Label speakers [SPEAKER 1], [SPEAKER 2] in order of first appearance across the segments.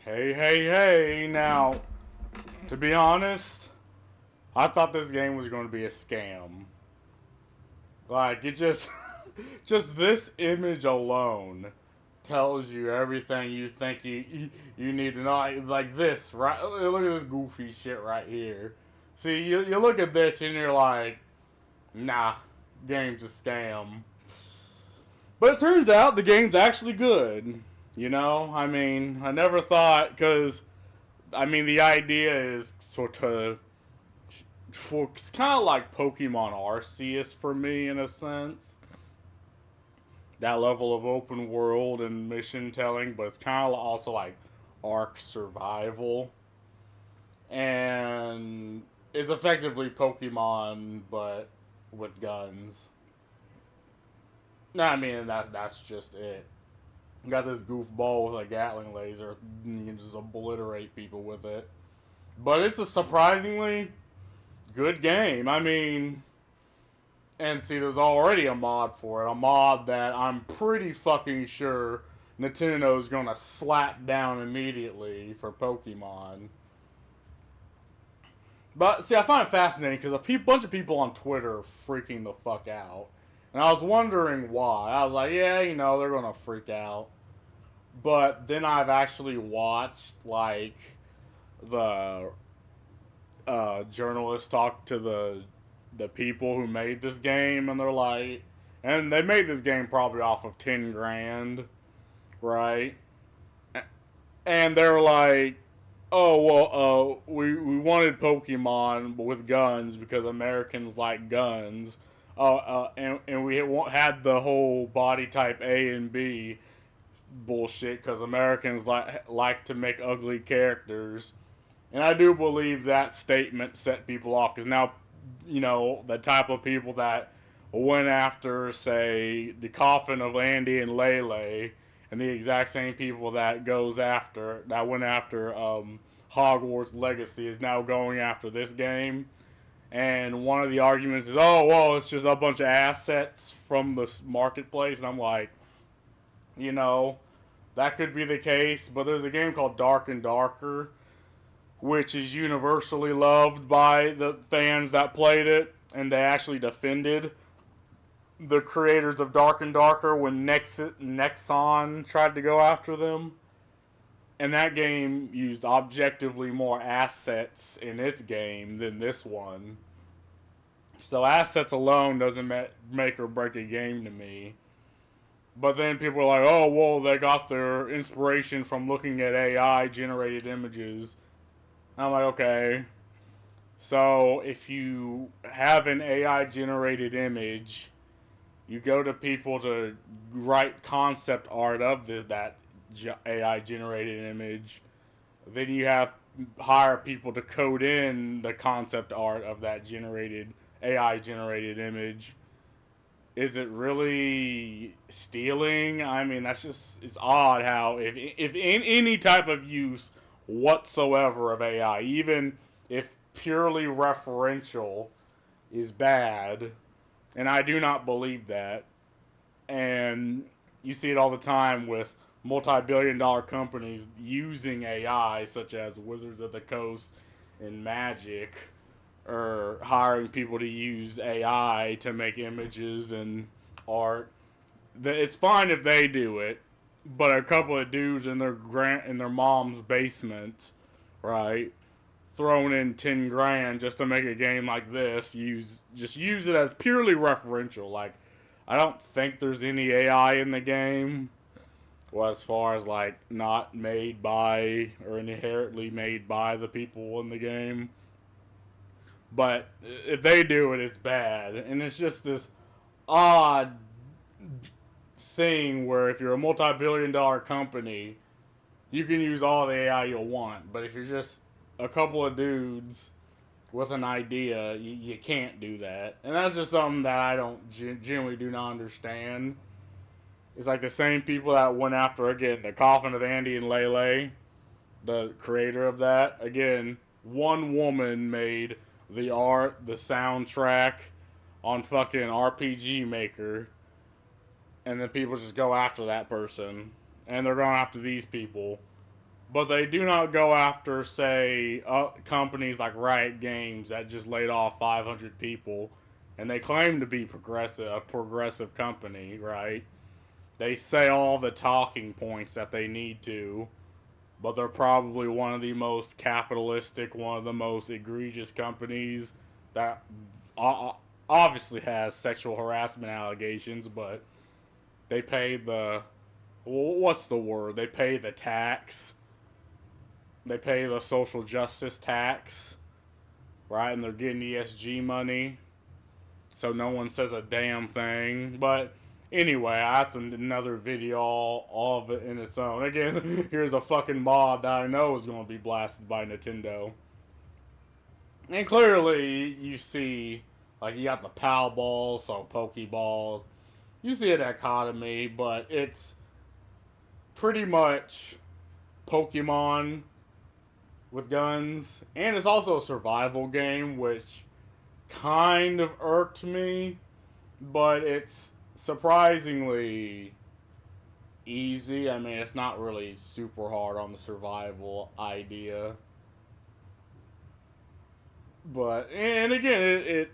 [SPEAKER 1] Hey, hey, hey. Now, to be honest, I thought this game was going to be a scam. Like, it just. Just this image alone tells you everything you think you need to know. Like this, right? Look at this goofy shit right here. See, you look at this and you're like, nah, game's a scam. But it turns out the game's actually good. You know, I mean, I never thought, because, I mean, the idea is sort of, it's kind of like Pokemon Arceus for me, in a sense. That level of open world and mission telling, but it's kind of also like Ark Survival. And it's effectively Pokemon, but with guns. I mean, that's just it. You got this goofball with a Gatling laser, and you can just obliterate people with it. But it's a surprisingly good game. I mean, and see, there's already a mod for it. A mod that I'm pretty fucking sure Nintendo's gonna slap down immediately for Pokemon. But see, I find it fascinating because bunch of people on Twitter are freaking the fuck out. And I was wondering why. I was like, yeah, they're gonna freak out. But then I've actually watched, like, the journalists talk to the people who made this game, and they're like, and they made this game probably off of 10 grand, right? And they're like, oh well, we wanted Pokemon with guns because Americans like guns. And we had the whole body type A and B bullshit because Americans like to make ugly characters. And I do believe that statement set people off because now, the type of people that went after, say, the coffin of Andy and Lele, and the exact same people that went after Hogwarts Legacy is now going after this game. And one of the arguments is, oh, well, it's just a bunch of assets from the marketplace. And I'm like, you know, that could be the case, but there's a game called Dark and Darker, which is universally loved by the fans that played it, and they actually defended the creators of Dark and Darker when Nexon tried to go after them. And that game used objectively more assets in its game than this one. So assets alone doesn't make or break a game to me. But then people are like, oh, well, they got their inspiration from looking at AI generated images. I'm like, okay. So if you have an AI generated image, you go to people to write concept art of that AI generated image. Then you have hire people to code in the concept art of that AI generated image. Is it really stealing? I mean, it's odd how if in any type of use whatsoever of AI, even if purely referential, is bad, and I do not believe that. And you see it all the time with multi-billion-dollar companies using AI, such as Wizards of the Coast and Magic, or hiring people to use AI to make images and art. It's fine if they do it, but a couple of dudes in their mom's basement, right, throwing in 10 grand just to make a game like this, just use it as purely referential. Like, I don't think there's any AI in the game. Well, as far as like not made by or inherently made by the people in the game. But if they do it, it's bad. And it's just this odd thing where if you're a multi-billion-dollar company, you can use all the AI you'll want. But if you're just a couple of dudes with an idea, you can't do that. And that's just something that I don't genuinely do not understand. It's like the same people that went after, again, the coffin of Andy and Lele, the creator of that. Again, one woman made the art, the soundtrack on fucking RPG Maker, and then people just go after that person, and they're going after these people. but they do not go after, say, companies like Riot Games that just laid off 500 people, and they claim to be a progressive company, right? They say all the talking points that they need to, but they're probably one of the most capitalistic, one of the most egregious companies that obviously has sexual harassment allegations, but they pay what's the word? They pay the tax. They pay the social justice tax, right? And they're getting ESG money, so no one says a damn thing. But anyway, that's another video all of it in its own. Again, here's a fucking mod that I know is going to be blasted by Nintendo. And clearly, you see, like, you got the PAL balls, so Pokeballs. You see a dichotomy, but it's pretty much Pokemon with guns. And it's also a survival game, which kind of irked me, but it's surprisingly easy. I mean, it's not really super hard on the survival idea. But, and again,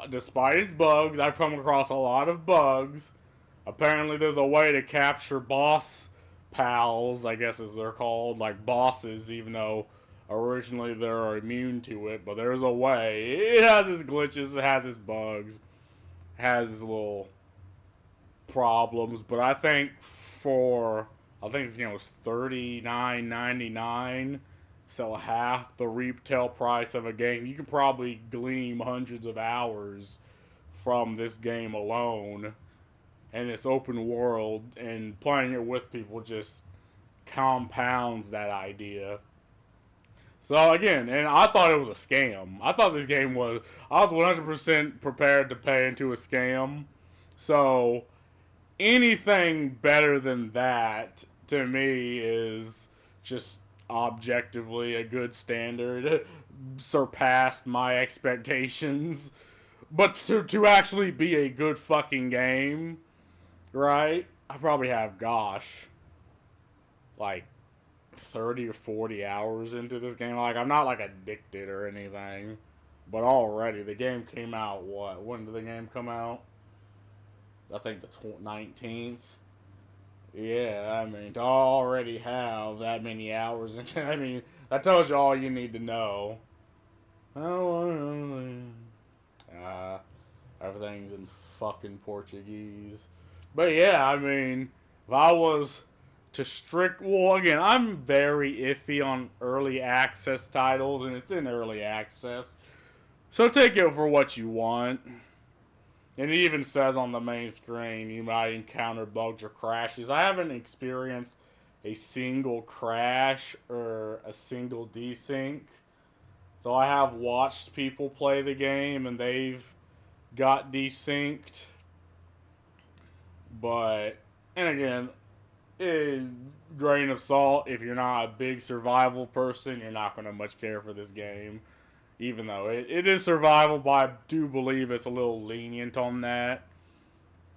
[SPEAKER 1] despite its bugs, I've come across a lot of bugs. Apparently, there's a way to capture boss pals, I guess as they're called, like bosses, even though originally they're immune to it. But there's a way. It has its glitches, it has its bugs, has its little problems. But I think this game was $39.99. So half the retail price of a game. You can probably glean hundreds of hours from this game alone. And it's open world, and playing it with people just compounds that idea. So again, and I thought it was a scam. I thought this game was. I was 100% prepared to pay into a scam. So anything better than that to me is just objectively a good standard. Surpassed my expectations. But to actually be a good fucking game, right? I probably have, like 30 or 40 hours into this game. Like, I'm not like addicted or anything, but already the game came out. When did the game come out? I think the 19th. Yeah, I mean, to already have that many hours into, I mean, that tells you all you need to know. Everything's in fucking Portuguese. But yeah, I mean, if I was to well, again, I'm very iffy on early access titles, and it's in early access. So take it for what you want. And it even says on the main screen you might encounter bugs or crashes. I haven't experienced a single crash or a single desync. So I have watched people play the game and they've got desynced. But, and again, grain of salt, if you're not a big survival person, you're not going to much care for this game. Even though it is survival, but I do believe it's a little lenient on that.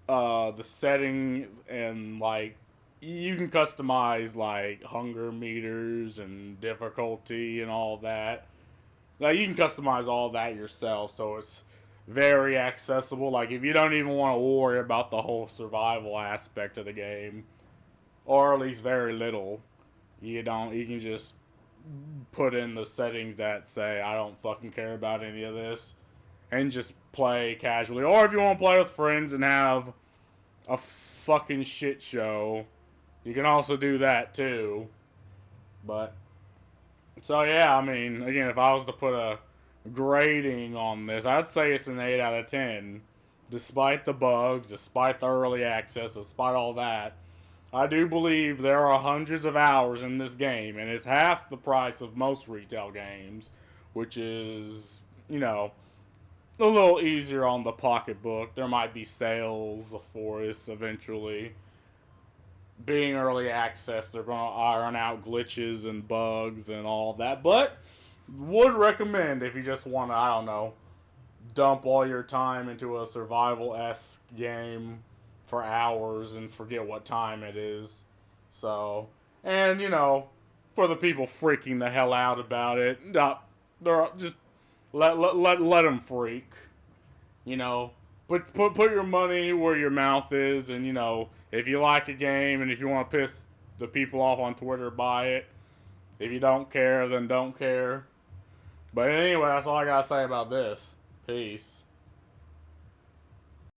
[SPEAKER 1] The settings and, like, you can customize, like, hunger meters and difficulty and all that. Like, you can customize all that yourself, so it's very accessible. Like, if you don't even want to worry about the whole survival aspect of the game, or at least very little, you can just put in the settings that say, I don't fucking care about any of this, and just play casually. Or if you want to play with friends and have a fucking shit show, you can also do that too. But, so yeah, I mean, again, if I was to put a grading on this, I'd say it's an 8 out of 10. Despite the bugs, despite the early access, despite all that, I do believe there are hundreds of hours in this game, and it's half the price of most retail games, which is, a little easier on the pocketbook. There might be sales for this eventually. Being early access, they're going to iron out glitches and bugs and all that, but would recommend if you just want to, I don't know, dump all your time into a survival-esque game for hours and forget what time it is. So, and for the people freaking the hell out about it. No, they're just let them freak. You know, put your money where your mouth is, and you know, if you like a game and if you want to piss the people off on Twitter, buy it. If you don't care, then don't care. But anyway, that's all I gotta say about this. Peace.